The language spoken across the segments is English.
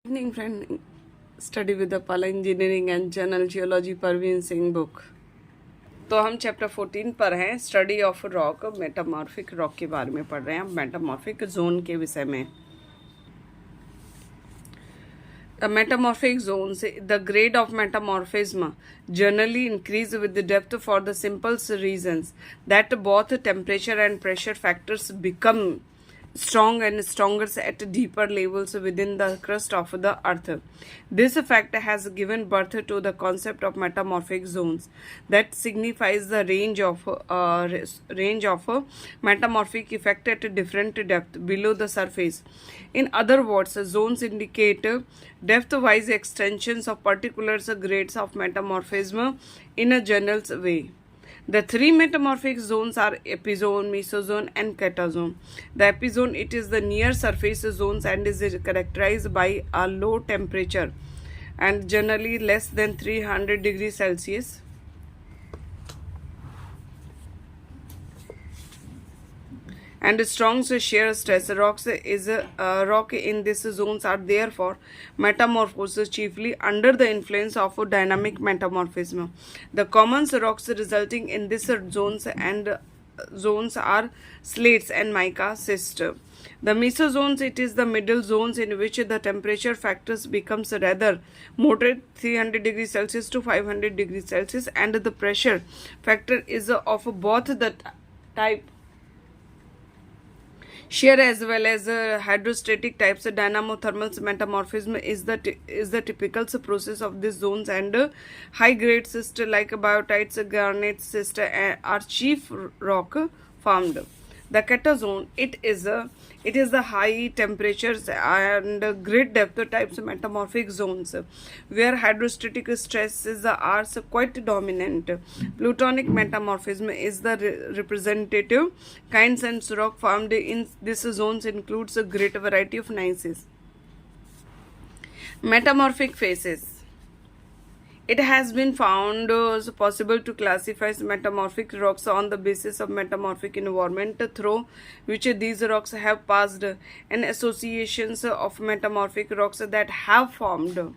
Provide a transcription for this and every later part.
Evening friend, study with the Pala Engineering and Journal Geology Parvin Singh book. तो हम chapter 14 पर हैं, study of rock, metamorphic rock के बारे में पढ़ रहे हैं, मेटामॉर्फिक जोन के विषय में. The metamorphic zones, the grade of metamorphism generally increase with the depth for the simple reasons that both temperature and pressure factors become strong and stronger at deeper levels within the crust of the earth. This fact has given birth to the concept of metamorphic zones that signifies the range of metamorphic effect at different depth below the surface. In other words, zones indicate depth-wise extensions of particular grades of metamorphism in a general way. The three metamorphic zones are epizone, mesozone, and catazone. The epizone, it is the near surface zones and is characterized by a low temperature and generally less than 300 degrees Celsius. And strong shear stress rocks rock in these zones are therefore metamorphosed chiefly under the influence of dynamic metamorphism. The common rocks resulting in these zones are slates and mica schist. The mesozones, it is the middle zones in which the temperature factors becomes rather moderate, 300 degrees Celsius to 500 degrees Celsius, and the pressure factor is of both the type shear as well as hydrostatic types. Dynamothermal metamorphism is the typical process of these zones, and high grade schist like biotites, garnet schist are chief rock formed. The catazone, it is the high temperatures and great depth types metamorphic zones where hydrostatic stresses are quite dominant. Plutonic metamorphism is the representative kinds, and rock formed in these zones includes a great variety of gneisses. Metamorphic phases. It has been found possible to classify metamorphic rocks on the basis of metamorphic environment through which these rocks have passed, and associations of metamorphic rocks that have formed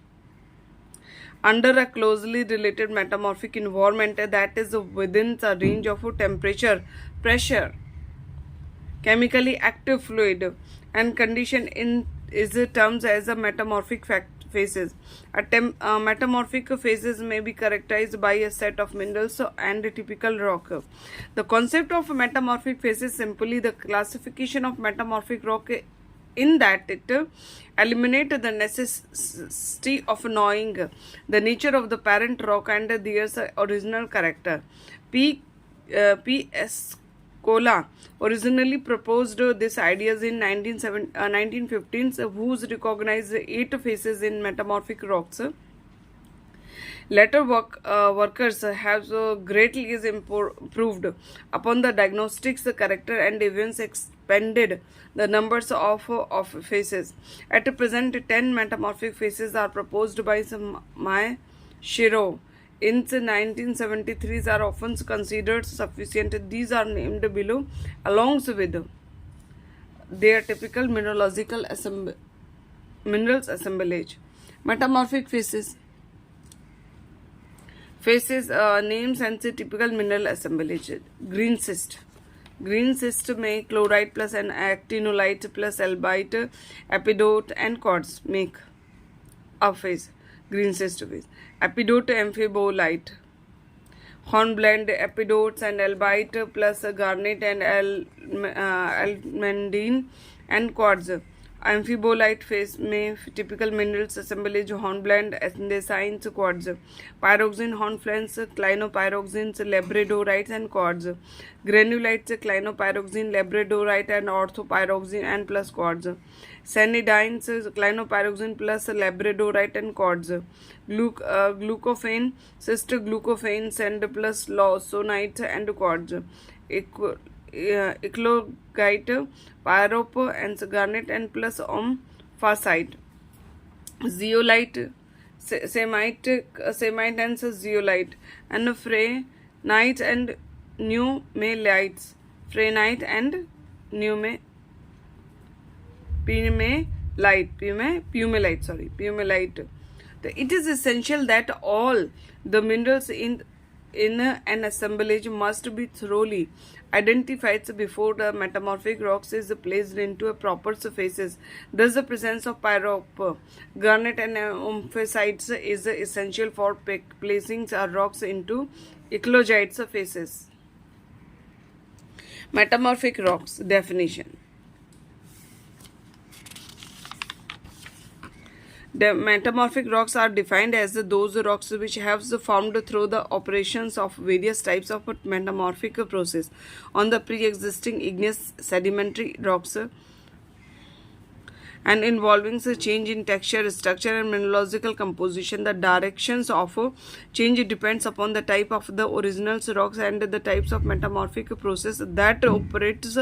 under a closely related metamorphic environment that is within the range of temperature, pressure, chemically active fluid, and condition is termed as a metamorphic phases. Metamorphic phases may be characterized by a set of minerals and a typical rock. The concept of metamorphic phases simply the classification of metamorphic rock in that it eliminates the necessity of knowing the nature of the parent rock and their original character. P.S. Kola originally proposed these ideas in 1915s, whose recognized 8 phases in metamorphic rocks. Later workers have greatly improved upon the diagnostics character and even expanded the numbers of phases. At present, 10 metamorphic phases are proposed by M.Sc. In 1973 are often considered sufficient. These are named below along with their typical minerals assemblage. Metamorphic phases. Names and typical mineral assemblage. Green schist. Green schist may chlorite plus an actinolite plus albite, epidote and quartz make a phase. Green schist phase. Epidote amphibolite. Hornblende epidotes and albite plus garnet and almandine and quartz. Amphibolite phase में typical minerals assemblage hornblende, andesines, quartz. Pyroxene, hornflakes, clinopyroxenes, labradorite and quartz. Granulites, clinopyroxene, labradorite and orthopyroxene and plus quartz. Sanidines, clinopyroxene plus labradorite and quartz. Glucophane, sister glucophanes and plus lawsonite and quartz. Eclogite, pyrope and garnet and plus fascite. Zeolite, semite and zeolite, and phrenite and numelites. Phrenite and numelites. pumelite. It is essential that all the minerals in an assemblage must be thoroughly identified before the metamorphic rocks is placed into a proper surfaces. Thus, the presence of pyrope, garnet, and omphicites is essential for placing rocks into eclogite surfaces. Metamorphic rocks definition. The metamorphic rocks are defined as those rocks which have formed through the operations of various types of metamorphic process on the pre-existing igneous sedimentary rocks and involving the change in texture, structure, and mineralogical composition. The directions of change depends upon the type of the original rocks and the types of metamorphic process that operates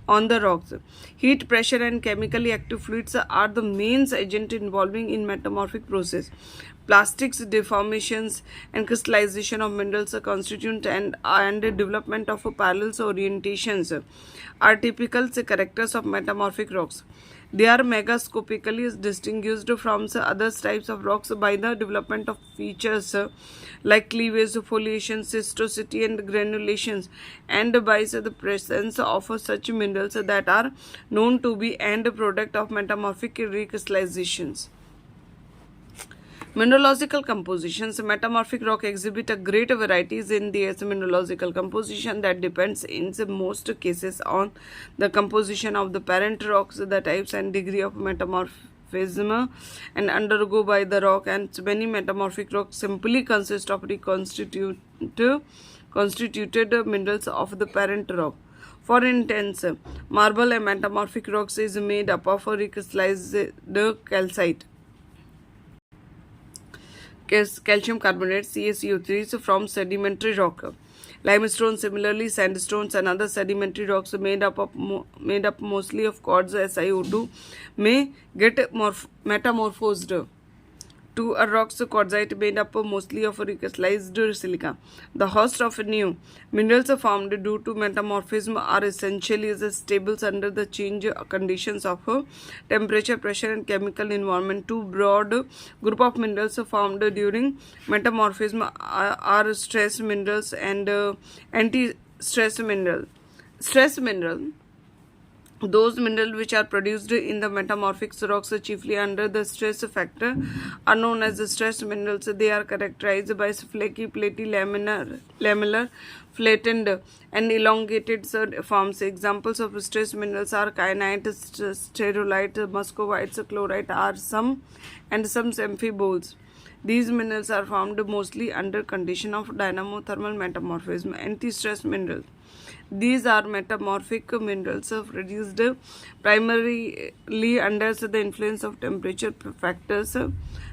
on the rocks. Heat, pressure, and chemically active fluids are the main agent involving in metamorphic process. Plastics, deformations, and crystallization of minerals constitute and development of parallel orientations are typical characters of metamorphic rocks. They are megascopically distinguished from other types of rocks by the development of features like cleavage, foliation, cystosity, and granulations, and by the presence of such minerals that are known to be end product of metamorphic recrystallizations. Mineralogical compositions. Metamorphic rock exhibit a great varieties in their mineralogical composition that depends in most cases on the composition of the parent rocks, the types and degree of metamorphism and undergo by the rock, and many metamorphic rocks simply consist of constituted minerals of the parent rock. For instance, marble and metamorphic rocks is made up of recrystallized calcite, calcium carbonate, CaCO3 from sedimentary rock. Limestone, similarly, sandstones and other sedimentary rocks made up mostly of quartz, SiO2 may get metamorphosed to a rocks quartzite made up mostly of recrystallized silica. The host of new minerals formed due to metamorphism are essentially stable under the change conditions of temperature, pressure, and chemical environment. Two broad group of minerals formed during metamorphism are stress minerals and anti-stress mineral. Stress mineral, those minerals which are produced in the metamorphic rocks chiefly under the stress factor are known as the stress minerals. They are characterized by flaky, platy, lamellar, flattened, and elongated forms. Examples of stress minerals are kyanite, sterolite, muscovite, chlorite are some amphiboles. These minerals are found mostly under condition of dynamothermal metamorphism. Anti-stress minerals. These are metamorphic minerals produced primarily under the influence of temperature factors.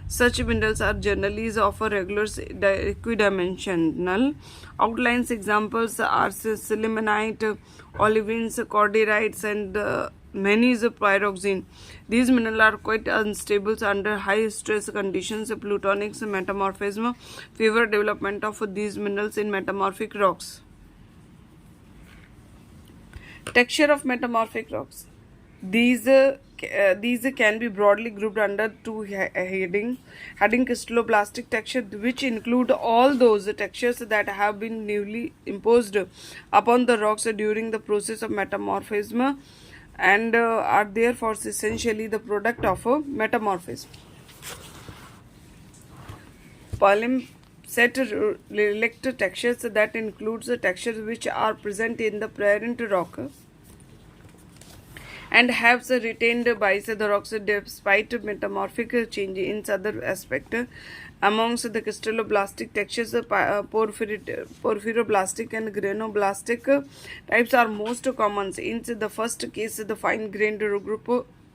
Such minerals are generally of a regular equidimensional outlines. Examples are sillimanite, olivines, corderites, and manganese pyroxene. These minerals are quite unstable under high stress conditions. Plutonic metamorphism favor development of these minerals in metamorphic rocks. Texture of metamorphic rocks. These can be broadly grouped under two heading crystalloblastic texture, which include all those textures that have been newly imposed upon the rocks during the process of metamorphism and are therefore essentially the product of metamorphism. Palimpsest relict textures that includes the textures which are present in the parent rock and have retained by the rocks despite metamorphic change in other aspect. Amongst the crystalloblastic textures, porphyroblastic and granoblastic types are most common. In the first case, the fine-grained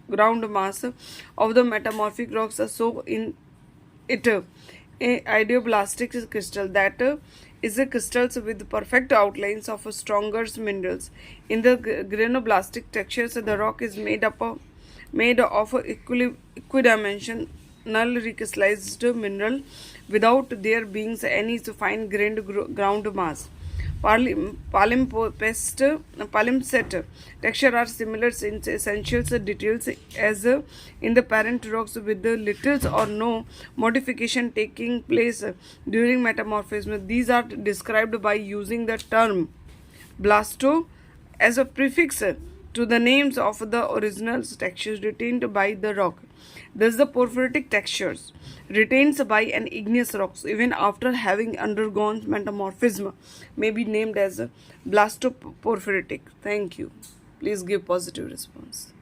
ground mass of the metamorphic rocks so in it a ideoblastic crystal, that is the crystals with perfect outlines of stronger minerals. In the granoblastic textures, the rock is made of equidimensional recrystallized mineral without there being any fine-grained ground mass. palimpsest texture are similar in essential details as in the parent rocks, with the little or no modification taking place during metamorphism. These are described by using the term blasto as a prefix to the names of the original textures retained by the rock. Thus, the porphyritic textures retained by an igneous rock, even after having undergone metamorphism, may be named as blastoporphyritic. Thank you. Please give positive response.